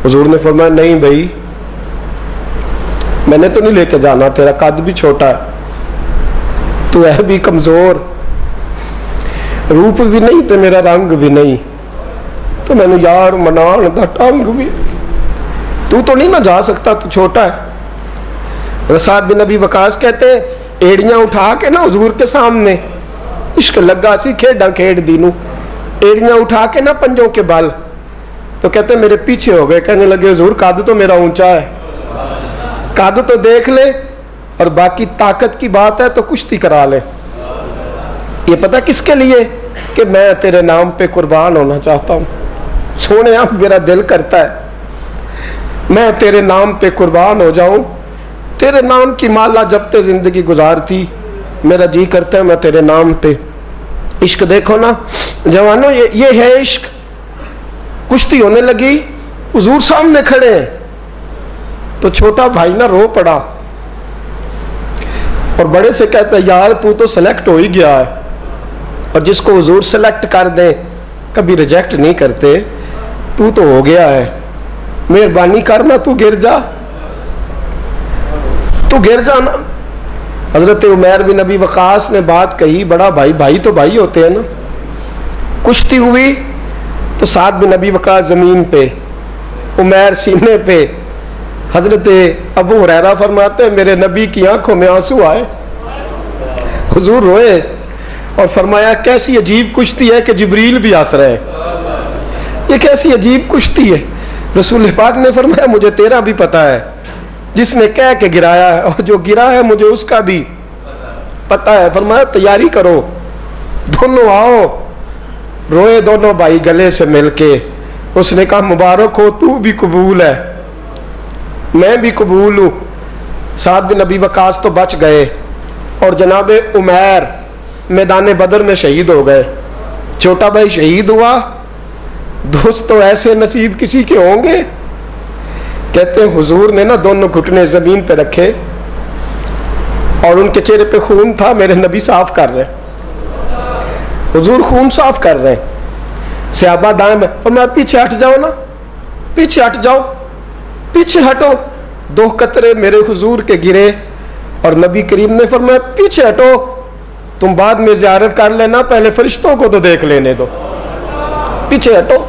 Speaker 1: حضور نے فرمایا نہیں بھائی میں نے تو نہیں لے کے جانا، تیرا قد بھی چھوٹا ہے، تو ہے بھی کمزور، روپ بھی نہیں تے میرا رنگ بھی نہیں، تو میں نے یار منان دا ٹانگ بھی، تو نہیں نہ جا سکتا، تو چھوٹا ہے. سعد بن ابی وقاص کہتے ایڑیاں اٹھا کے نا حضور کے سامنے، عشق لگا سی کھیڈاں کھیڈ دی نوں، ایڑیاں اٹھا کے نا پنجوں کے بل، تو کہتے میرے پیچھے ہو گئے. کہنے لگے حضور قد تو میرا اونچا ہے، قد تو دیکھ لے، اور باقی طاقت کی بات ہے تو کشتی کرا لے. یہ پتہ کس کے لیے؟ کہ میں تیرے نام پہ قربان ہونا چاہتا ہوں. سونے آپ میرا دل کرتا ہے میں تیرے نام پہ قربان ہو جاؤں. تیرے نام کی مالا جپتے زندگی گزارتی، میرا جی کرتا ہے میں تیرے نام پہ. عشق دیکھو نا جوانوں، یہ ہے عشق. کشتی ہونے لگی، حضور سامنے کھڑے ہیں، تو چھوٹا بھائی نہ رو پڑا اور بڑے سے کہتا ہے یار تو سلیکٹ ہو ہی گیا ہے، اور جس کو حضور سلیکٹ کر دیں کبھی ریجیکٹ نہیں کرتے، تو ہو گیا ہے، مہربانی کرنا تو گر جا نا. حضرت عمیر بن ابی وقاص نے بات کہی، بڑا بھائی تو بھائی ہوتے ہیں نا. کشتی ہوئی تو سعد بن ابی وقاص زمین پہ، عمیر سینے پہ. حضرت ابو ہریرہ فرماتے ہیں میرے نبی کی آنکھوں میں آنسو آئے. حضور روئے اور فرمایا کیسی عجیب کشتی ہے کہ جبریل بھی ہنس رہے ہیں، یہ کیسی عجیب کشتی ہے. رسول پاک نے فرمایا مجھے تیرا بھی پتا ہے، جس نے کہہ کے گرایا ہے اور جو گرا ہے مجھے اس کا بھی پتا ہے. فرمایا تیاری کرو، دونوں آؤ. روئے دونوں بھائی گلے سے مل کے. اس نے کہا مبارک ہو، تو بھی قبول ہے، میں بھی قبول ہوں. سعد بن ابی وقاص تو بچ گئے، اور جناب عمیر میدان بدر میں شہید ہو گئے. چھوٹا بھائی شہید ہوا، دوست تو ایسے نصیب کسی کے ہوں گے. کہتے ہیں حضور نے نا دونوں گھٹنے زمین پہ رکھے اور ان کے چہرے پہ خون تھا. میرے نبی صاف کر رہے، حضور خون صاف کر رہے. صحابہ دائیں میں، اور میں پیچھے ہٹ جاؤ نا، پیچھے ہٹ جاؤ، پیچھے ہٹو. 2 قطرے میرے حضور کے گرے اور نبی کریم نے فرمایا پیچھے ہٹو، تم بعد میں زیارت کر لینا، پہلے فرشتوں کو تو دیکھ لینے دو. پیچھے ہٹو،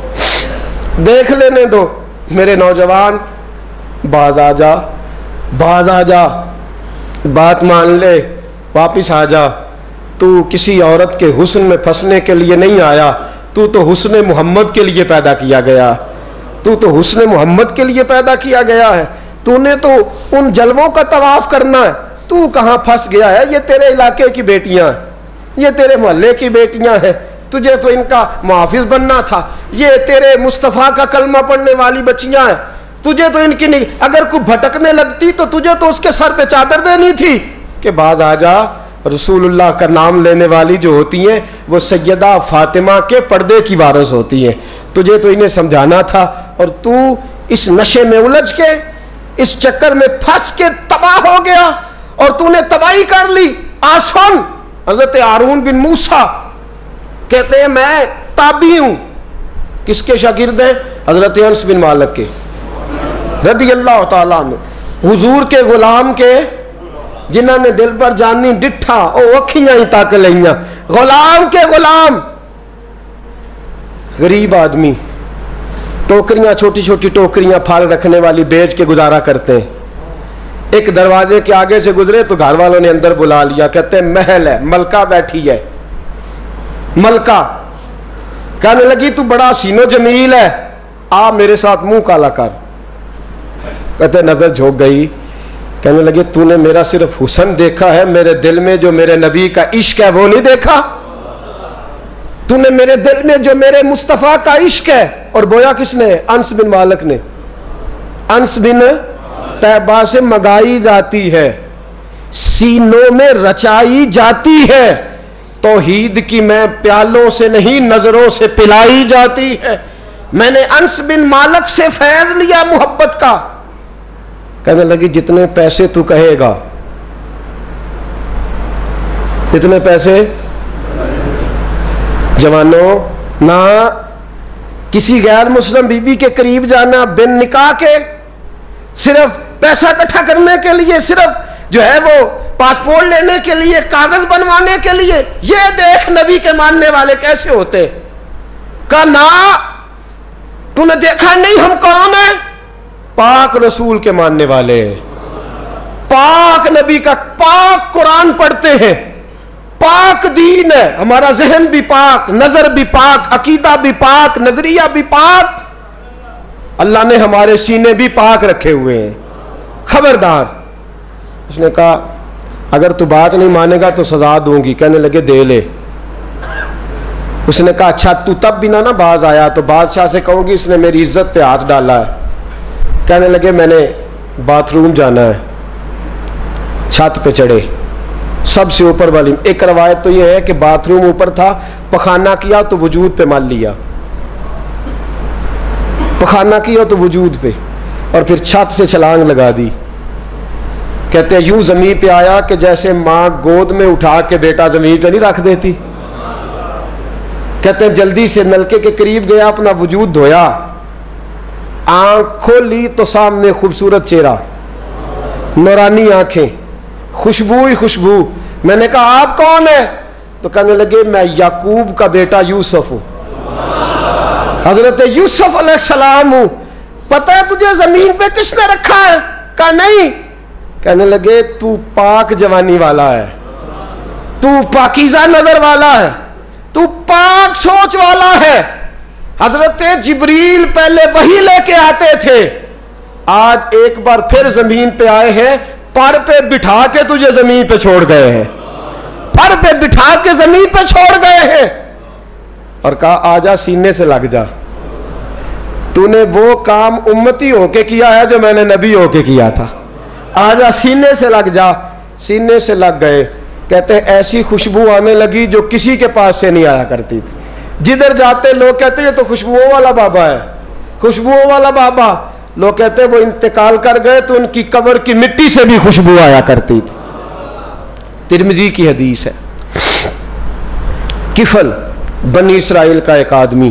Speaker 1: دیکھ لینے دو. میرے نوجوان باز آ جا، بات مان لے، واپس آ جا. تو کسی عورت کے حسن میں پھنسنے کے لیے نہیں آیا، تو حسن محمد کے لیے پیدا کیا گیا. تو حسن محمد کے لیے پیدا کیا گیا ہے. تو نے تو ان جلووں کا طواف کرنا ہے. تو کہاں پھنس گیا ہے؟ یہ تیرے علاقے کی بیٹیاں ہیں، یہ تیرے محلے کی بیٹیاں ہیں، تجھے تو ان کا محافظ بننا تھا. یہ تیرے مصطفیٰ کا کلمہ پڑھنے والی بچیاں ہیں، تجھے تو ان کی نہیں. اگر کوئی بھٹکنے لگتی تو تجھے تو اس کے سر پہ چادر دینی تھی کہ باز آ جا. رسول اللہ کا نام لینے والی جو ہوتی ہیں وہ سیدہ فاطمہ کے پردے کی وارث ہوتی ہیں. تجھے تو انہیں سمجھانا تھا، اور تو اس نشے میں الجھ کے اس چکر میں پھنس کے تباہ ہو گیا اور تو نے تباہی کر لی. آسن حضرت ہارون بن موسیٰ کہتے ہیں میں تابعی ہوں. کس کے شاگرد ہیں؟ حضرت انس بن مالک کے رضی اللہ تعالیٰ عنہ. حضور کے غلام کے جنہوں نے دل پر جانی ڈٹھا او اکھیاں ہی تک لئیاں. غلام کے غلام غریب آدمی ٹوکریاں چھوٹی چھوٹی ٹوکریاں پھال رکھنے والی بیچ کے گزارا کرتے ہیں. ایک دروازے کے آگے سے گزرے تو گھر والوں نے اندر بلا لیا. کہتے ہیں محل ہے, ملکہ بیٹھی ہے. ملکہ کہنے لگی تو بڑا حسین و جمیل ہے, آ میرے ساتھ منہ کالا کر. کہتے نظر جھوک گئی. کہنے لگی تو نے میرا صرف حسن دیکھا ہے, میرے دل میں جو میرے نبی کا عشق ہے وہ نہیں دیکھا. تو نے میرے دل میں جو میرے مصطفیٰ کا عشق ہے. اور بویا کس نے؟ انس بن مالک نے. انس بن طیبہ سے منگائی جاتی ہے, سینوں میں رچائی جاتی ہے. توحید کی میں پیالوں سے نہیں نظروں سے پلائی جاتی ہے. میں نے انس بن مالک سے فیض لیا محبت کا. کہنے لگی جتنے پیسے تو کہے گا. جتنے پیسے جوانوں, نہ کسی غیر مسلم بی بی کے قریب جانا بن نکاح کے, صرف پیسہ اکٹھا کرنے کے لیے, صرف جو ہے وہ پاسپورٹ لینے کے لیے, کاغذ بنوانے کے لیے. یہ دیکھ نبی کے ماننے والے کیسے ہوتے. کہا نا تو نے دیکھا نہیں ہم کون ہیں؟ پاک رسول کے ماننے والے ہیں, پاک نبی کا پاک قرآن پڑھتے ہیں, پاک دین ہے ہمارا. ذہن بھی پاک, نظر بھی پاک, عقیدہ بھی پاک, نظریہ بھی پاک. اللہ نے ہمارے سینے بھی پاک رکھے ہوئے ہیں. خبردار. اس نے کہا اگر تو بات نہیں مانے گا تو سزا دوں گی. کہنے لگے دے لے. اس نے کہا اچھا تو تب بھی نہ باز آیا تو بادشاہ سے کہوں گی اس نے میری عزت پہ ہاتھ ڈالا ہے. کہنے لگے میں نے باتھ روم جانا ہے. چھت پہ چڑھے, سب سے اوپر والی. ایک روایت تو یہ ہے کہ باتھ روم اوپر تھا, پخانہ کیا تو وجود پہ مال لیا, پخانہ کیا تو وجود پہ, اور پھر چھت سے چھلانگ لگا دی. کہتے ہیں یوں زمین پہ آیا کہ جیسے ماں گود میں اٹھا کے بیٹا زمین پہ نہیں رکھ دیتی. کہتے ہیں جلدی سے نلکے کے قریب گیا, اپنا وجود دھویا, آنکھ کھولی تو سامنے خوبصورت چہرہ, نورانی آنکھیں, خوشبو ہی خوشبو. میں نے کہا آپ کون ہیں؟ تو کہنے لگے میں یعقوب کا بیٹا یوسف ہوں, حضرت یوسف علیہ السلام ہوں. پتہ ہے تجھے زمین پہ کس نے رکھا ہے؟ کہا نہیں. کہنے لگے تو پاک جوانی والا ہے, تو پاکیزہ نظر والا ہے, تو پاک سوچ والا ہے. حضرت جبریل پہلے وہی لے کے آتے تھے, آج ایک بار پھر زمین پہ آئے ہیں, پر پہ بٹھا کے تجھے زمین پہ چھوڑ گئے ہیں, پر پہ بٹھا کے زمین پہ چھوڑ گئے ہیں. اور کہا آجا سینے سے لگ جا, تو نے وہ کام امتی ہو کے کیا ہے جو میں نے نبی ہو کے کیا تھا. آجا سینے سے لگ جا. سینے سے لگ گئے. کہتے ہیں ایسی خوشبو آنے لگی جو کسی کے پاس سے نہیں آیا کرتی تھی. جدھر جاتے لوگ کہتے یہ تو خوشبوؤں والا بابا ہے, خوشبوؤں والا بابا. لوگ کہتے وہ انتقال کر گئے تو ان کی قبر کی مٹی سے بھی خوشبو آیا کرتی تھی. ترمذی کی حدیث ہے. کفل بنی اسرائیل کا ایک آدمی,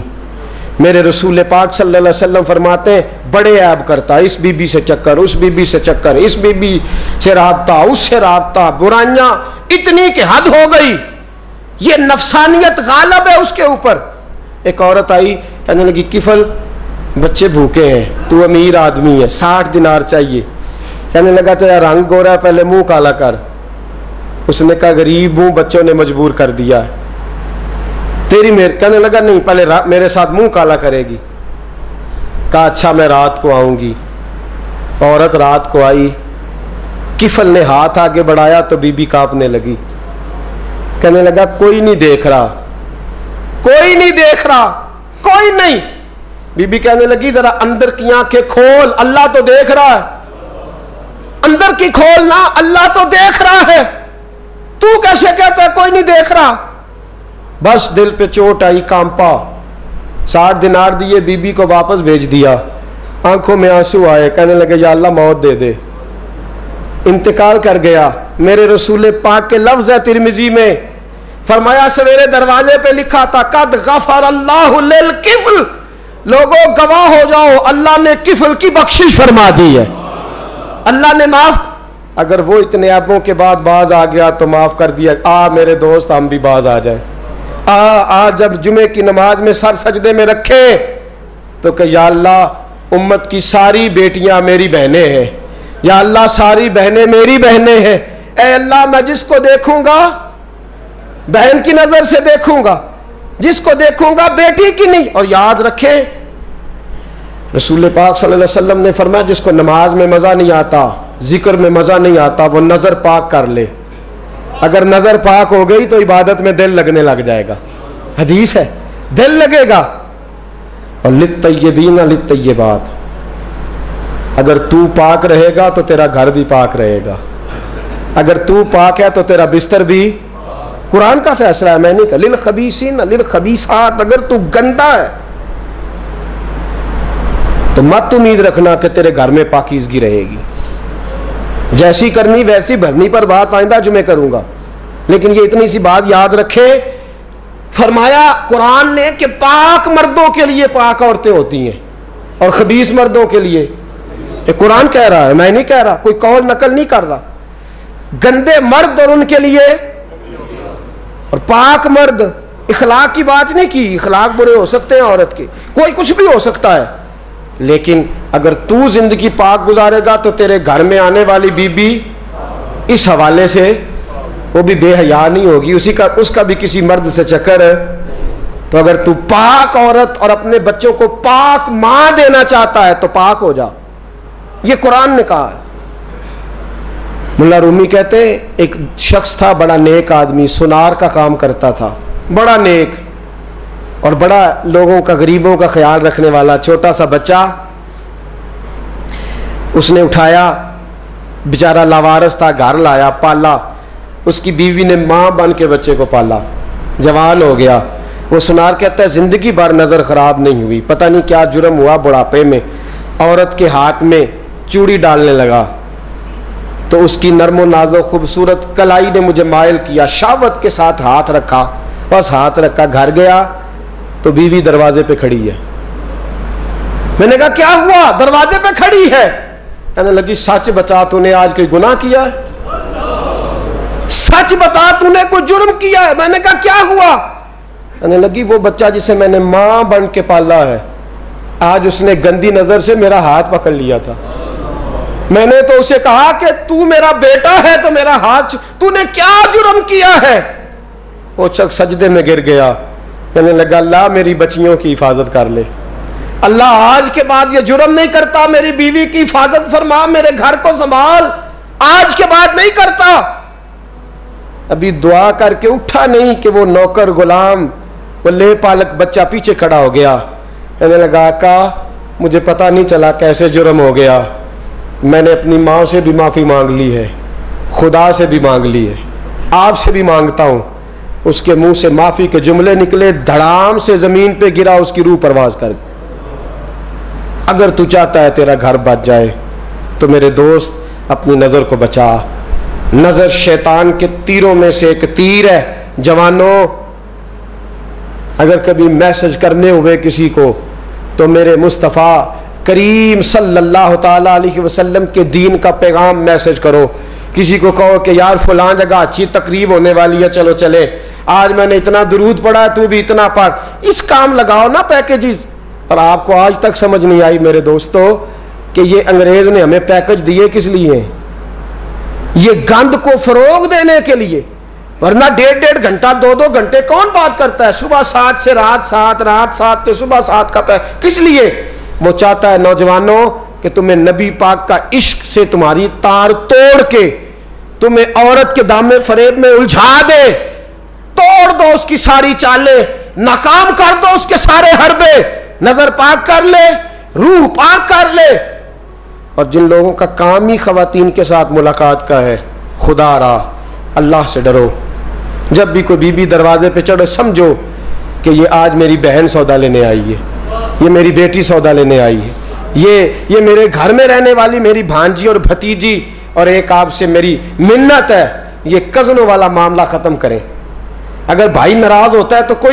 Speaker 1: میرے رسول پاک صلی اللہ علیہ وسلم فرماتے ہیں بڑے عیب کرتا, اس بی بی سے چکر, اس بی بی سے چکر, اس بی بی سے رابطہ, اس سے رابطہ, برائیاں اتنی کہ حد ہو گئی. یہ نفسانیت غالب ہے اس کے اوپر. ایک عورت آئی, کہنے لگی کفل بچے بھوکے ہیں, تو امیر آدمی ہے, 60 دینار چاہیے. کہنے لگا تیرا رنگ گورا ہے, پہلے منہ کالا کر. اس نے کہا غریب ہوں, بچوں نے مجبور کر دیا ہے, تیری میرے. کہنے لگا نہیں, پہلے میرے ساتھ منہ کالا کرے گی. کہا اچھا میں رات کو آؤں گی. عورت رات کو آئی, کفل نے ہاتھ آگے بڑھایا تو بی بی کانپنے لگی. کہنے لگا کوئی نہیں دیکھ رہا, کوئی نہیں دیکھ رہا, کوئی نہیں. بی بی کہنے لگی ذرا اندر کی آنکھیں کھول, اللہ تو دیکھ رہا ہے. اندر کی کھولنا, اللہ تو دیکھ رہا ہے, تو کیسے کہتا ہے کوئی نہیں دیکھ رہا. بس دل پہ چوٹ آئی, کانپا. 60 دینار دیے, بی بی کو واپس بھیج دیا. آنکھوں میں آنسو آئے, کہنے لگے یا اللہ موت دے دے. انتقال کر گیا. میرے رسول پاک کے لفظ ہے ترمذی میں, فرمایا سویرے دروازے پہ لکھا تھا قد غفر اللہ للکفل, لوگوں گواہ ہو جاؤ اللہ نے کفل کی بخشش فرما دی ہے, اللہ نے معاف. اگر وہ اتنے ایبوں کے بعد باز آ گیا تو معاف کر دیا. میرے دوست ہم بھی باز آ جائیں. جب جمعے کی نماز میں سر سجدے میں رکھے تو کہ یا اللہ امت کی ساری بیٹیاں میری بہنیں ہیں, یا اللہ ساری بہنیں میری بہنیں ہیں. اے اللہ میں جس کو دیکھوں گا بہن کی نظر سے دیکھوں گا, جس کو دیکھوں گا بیٹی کی نہیں. اور یاد رکھیں رسول پاک صلی اللہ علیہ وسلم نے فرمایا جس کو نماز میں مزہ نہیں آتا, ذکر میں مزہ نہیں آتا, وہ نظر پاک کر لے. اگر نظر پاک ہو گئی تو عبادت میں دل لگنے لگ جائے گا. حدیث ہے دل لگے گا. اور للطیبین للطیبات, اگر تو پاک رہے گا تو تیرا گھر بھی پاک رہے گا. اگر تو پاک ہے تو تیرا بستر بھی. قرآن کا فیصلہ ہے, میں نہیں کہا. للخبیثین للخبیثات, اگر تو گندا ہے تو مت امید رکھنا کہ تیرے گھر میں پاکیزگی رہے گی. جیسی کرنی ویسی بھرنی پر بات آئندہ جمعے کروں گا, لیکن یہ اتنی سی بات یاد رکھے. فرمایا قرآن نے کہ پاک مردوں کے لیے پاک عورتیں ہوتی ہیں اور خبیث مردوں کے لیے. یہ قرآن کہہ رہا ہے, میں نہیں کہہ رہا, کوئی قول نقل نہیں کر رہا. گندے مرد اور ان کے لیے اور پاک مرد. اخلاق کی بات نہیں کی, اخلاق برے ہو سکتے ہیں عورت کے, کوئی کچھ بھی ہو سکتا ہے, لیکن اگر تو زندگی پاک گزارے گا تو تیرے گھر میں آنے والی بی بی اس حوالے سے وہ بھی بے حیا نہیں ہوگی, اس کا بھی کسی مرد سے چکر ہے. تو اگر تو پاک عورت اور اپنے بچوں کو پاک ماں دینا چاہتا ہے تو پاک ہو جا. یہ قرآن نے کہا ہے. ملا رومی کہتے ہیں ایک شخص تھا بڑا نیک آدمی, سونار کا کام کرتا تھا, بڑا نیک اور بڑا لوگوں کا غریبوں کا خیال رکھنے والا. چھوٹا سا بچہ اس نے اٹھایا, بیچارہ لاوارث تھا, گھر لایا, پالا. اس کی بیوی نے ماں بن کے بچے کو پالا, جوان ہو گیا. وہ سونار کہتا ہے زندگی بھر نظر خراب نہیں ہوئی, پتہ نہیں کیا جرم ہوا, بڑھاپے میں عورت کے ہاتھ میں چوڑی ڈالنے لگا تو اس کی نرم و نازک خوبصورت کلائی نے مجھے مائل کیا, شہوت کے ساتھ ہاتھ رکھا, بس ہاتھ رکھا, گھر گیا تو بیوی دروازے پہ کھڑی ہے. میں نے کہا کیا ہوا؟ دروازے پہ کھڑی ہے. کہنے لگی سچ بتا تو نے آج کوئی گناہ کیا ہے, سچ بتا تو نے کوئی جرم کیا ہے. میں نے کہا کیا ہوا؟ کہنے لگی وہ بچہ جسے میں نے ماں بن کے پالا ہے آج اس نے گندی نظر سے میرا ہاتھ پکڑ لیا تھا. میں نے تو اسے کہا کہ تو میرا بیٹا ہے تو میرا ہاتھ, تو نے کیا جرم کیا ہے؟ وہ شخص سجدے میں گر گیا, کہنے لگا اللہ میری بچیوں کی حفاظت کر لے, اللہ آج کے بعد یہ جرم نہیں کرتا, میری بیوی کی حفاظت فرما, میرے گھر کو سنبھال, آج کے بعد نہیں کرتا. ابھی دعا کر کے اٹھا نہیں کہ وہ نوکر غلام وہ لے پالک بچہ پیچھے کھڑا ہو گیا. کہنے لگا آقا مجھے پتہ نہیں چلا کیسے جرم ہو گیا, میں نے اپنی ماں سے بھی معافی مانگ لی ہے, خدا سے بھی مانگ لی ہے, آپ سے بھی مانگتا ہوں. اس کے منہ سے معافی کے جملے نکلے, دھڑام سے زمین پہ گرا, اس کی روح پرواز کر. اگر تو چاہتا ہے تیرا گھر بچ جائے تو میرے دوست اپنی نظر کو بچا. نظر شیطان کے تیروں میں سے ایک تیر ہے. جوانوں اگر کبھی میسج کرنے ہوئے کسی کو تو میرے مصطفیٰ کریم صلی اللہ تعالیٰ علیہ وسلم کے دین کا پیغام میسج کرو. کسی کو کہو کہ یار فلاں جگہ اچھی تقریب ہونے والی ہے, چلو چلے, آج میں نے اتنا درود پڑھا ہے تو بھی اتنا پڑھ, اس کام لگاؤ نا پیکیجز. اور آپ کو آج تک سمجھ نہیں آئی میرے دوستو کہ یہ انگریز نے ہمیں پیکج دیے کس لیے؟ یہ گند کو فروغ دینے کے لیے, ورنہ 1.5 گھنٹہ 2 گھنٹے کون بات کرتا ہے؟ صبح 7 سے رات 7, رات 7 سے صبح 7 کا کس لیے؟ وہ چاہتا ہے نوجوانوں کہ تمہیں نبی پاک کا عشق سے تمہاری تار توڑ کے تمہیں عورت کے دامے فریب میں الجھا دے, توڑ دو اس کی ساری چالیں, ناکام کر دو اس کے سارے حربے, نظر پاک کر لے, روح پاک کر لے. اور جن لوگوں کا کام ہی خواتین کے ساتھ ملاقات کا ہے, خدا را اللہ سے ڈرو. جب بھی کوئی بی بی دروازے پہ چڑھے سمجھو کہ یہ آج میری بہن سودا لینے آئی ہے, یہ میری بیٹی سودا لینے آئی ہے, یہ میرے گھر میں رہنے والی میری بھانجی اور بھتیجی اور ایک آپ سے میری منت ہے، یہ کزنوں والا معاملہ ختم کریں۔ اگر بھائی ناراض ہوتا ہے تو کوئی